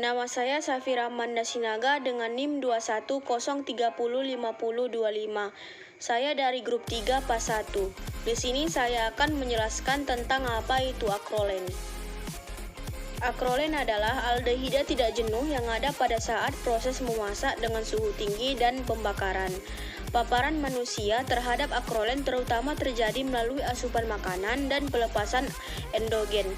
Nama saya Safira Amanda Sinaga dengan NIM 2103005025. Saya dari grup 3 PAS 1. Di sini saya akan menjelaskan tentang apa itu akrolen. Akrolen adalah aldehida tidak jenuh yang ada pada saat proses memasak dengan suhu tinggi dan pembakaran. Paparan manusia terhadap akrolen terutama terjadi melalui asupan makanan dan pelepasan endogen.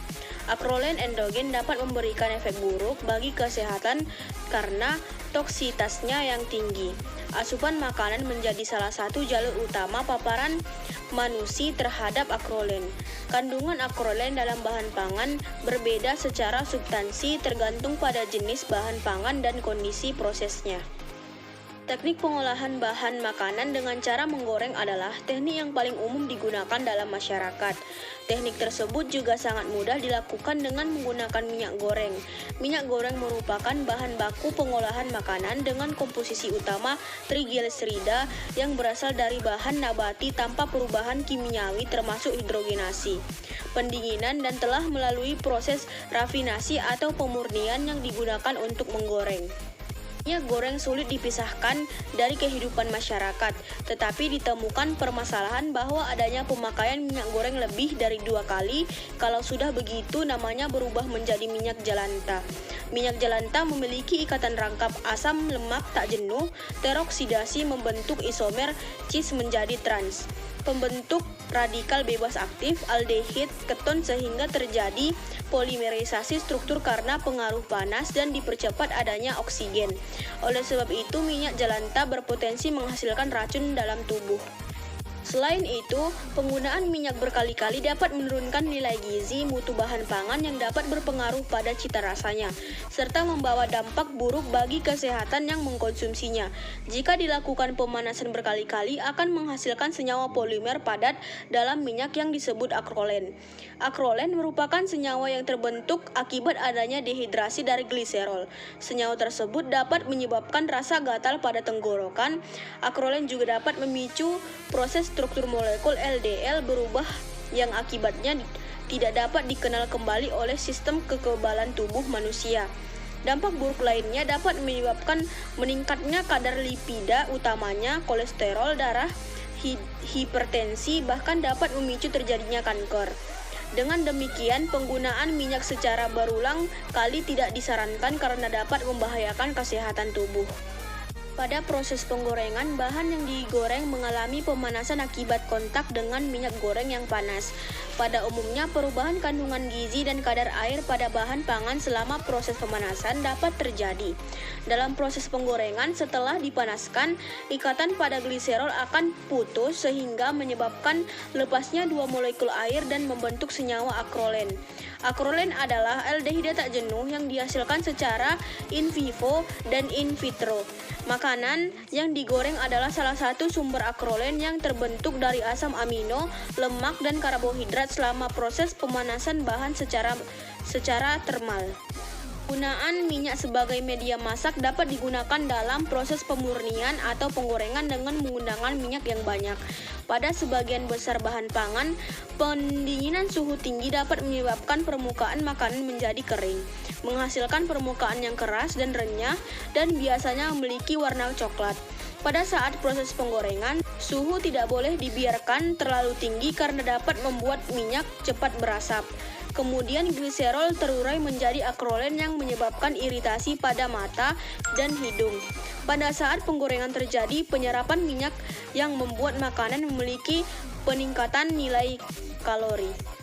Akrolen endogen dapat memberikan efek buruk bagi kesehatan karena toksitasnya yang tinggi. Asupan makanan menjadi salah satu jalur utama paparan manusia terhadap akrolen. Kandungan akrolen dalam bahan pangan berbeda secara substansi tergantung pada jenis bahan pangan dan kondisi prosesnya. Teknik pengolahan bahan makanan dengan cara menggoreng adalah teknik yang paling umum digunakan dalam masyarakat. Teknik tersebut juga sangat mudah dilakukan dengan menggunakan minyak goreng. Minyak goreng merupakan bahan baku pengolahan makanan dengan komposisi utama trigliserida yang berasal dari bahan nabati tanpa perubahan kimiawi termasuk hidrogenasi, pendinginan, dan telah melalui proses rafinasi atau pemurnian yang digunakan untuk menggoreng. Minyak goreng sulit dipisahkan dari kehidupan masyarakat, tetapi ditemukan permasalahan bahwa adanya pemakaian minyak goreng lebih dari 2 kali. Kalau sudah begitu, namanya berubah menjadi minyak jelantah. Minyak jelantah memiliki ikatan rangkap asam lemak tak jenuh, teroksidasi membentuk isomer cis menjadi trans, pembentuk radikal bebas aktif aldehid keton sehingga terjadi polimerisasi struktur karena pengaruh panas dan dipercepat adanya oksigen. Oleh sebab itu, minyak jelantah berpotensi menghasilkan racun dalam tubuh. Selain itu, penggunaan minyak berkali-kali dapat menurunkan nilai gizi mutu bahan pangan yang dapat berpengaruh pada cita rasanya, serta membawa dampak buruk bagi kesehatan yang mengkonsumsinya. Jika dilakukan pemanasan berkali-kali, akan menghasilkan senyawa polimer padat dalam minyak yang disebut akrolen. Akrolen merupakan senyawa yang terbentuk akibat adanya dehidrasi dari gliserol. Senyawa tersebut dapat menyebabkan rasa gatal pada tenggorokan. Akrolen juga dapat memicu proses struktur molekul LDL berubah yang akibatnya tidak dapat dikenal kembali oleh sistem kekebalan tubuh manusia. Dampak buruk lainnya dapat menyebabkan meningkatnya kadar lipida, utamanya kolesterol darah, hipertensi, bahkan dapat memicu terjadinya kanker. Dengan demikian, penggunaan minyak secara berulang kali tidak disarankan karena dapat membahayakan kesehatan tubuh. Pada proses penggorengan, bahan yang digoreng mengalami pemanasan akibat kontak dengan minyak goreng yang panas. Pada umumnya, perubahan kandungan gizi dan kadar air pada bahan pangan selama proses pemanasan dapat terjadi. Dalam proses penggorengan, setelah dipanaskan, ikatan pada gliserol akan putus sehingga menyebabkan lepasnya 2 molekul air dan membentuk senyawa akrolen. Akrolen adalah aldehida tak jenuh yang dihasilkan secara in vivo dan in vitro. Makanan yang digoreng adalah salah satu sumber akrolen yang terbentuk dari asam amino, lemak, dan karbohidrat selama proses pemanasan bahan secara termal. Penggunaan minyak sebagai media masak dapat digunakan dalam proses pemurnian atau penggorengan dengan menggunakan minyak yang banyak. Pada sebagian besar bahan pangan, pendinginan suhu tinggi dapat menyebabkan permukaan makanan menjadi kering, menghasilkan permukaan yang keras dan renyah, dan biasanya memiliki warna coklat. Pada saat proses penggorengan, suhu tidak boleh dibiarkan terlalu tinggi karena dapat membuat minyak cepat berasap. Kemudian gliserol terurai menjadi akrolen yang menyebabkan iritasi pada mata dan hidung. Pada saat penggorengan terjadi penyerapan minyak yang membuat makanan memiliki peningkatan nilai kalori.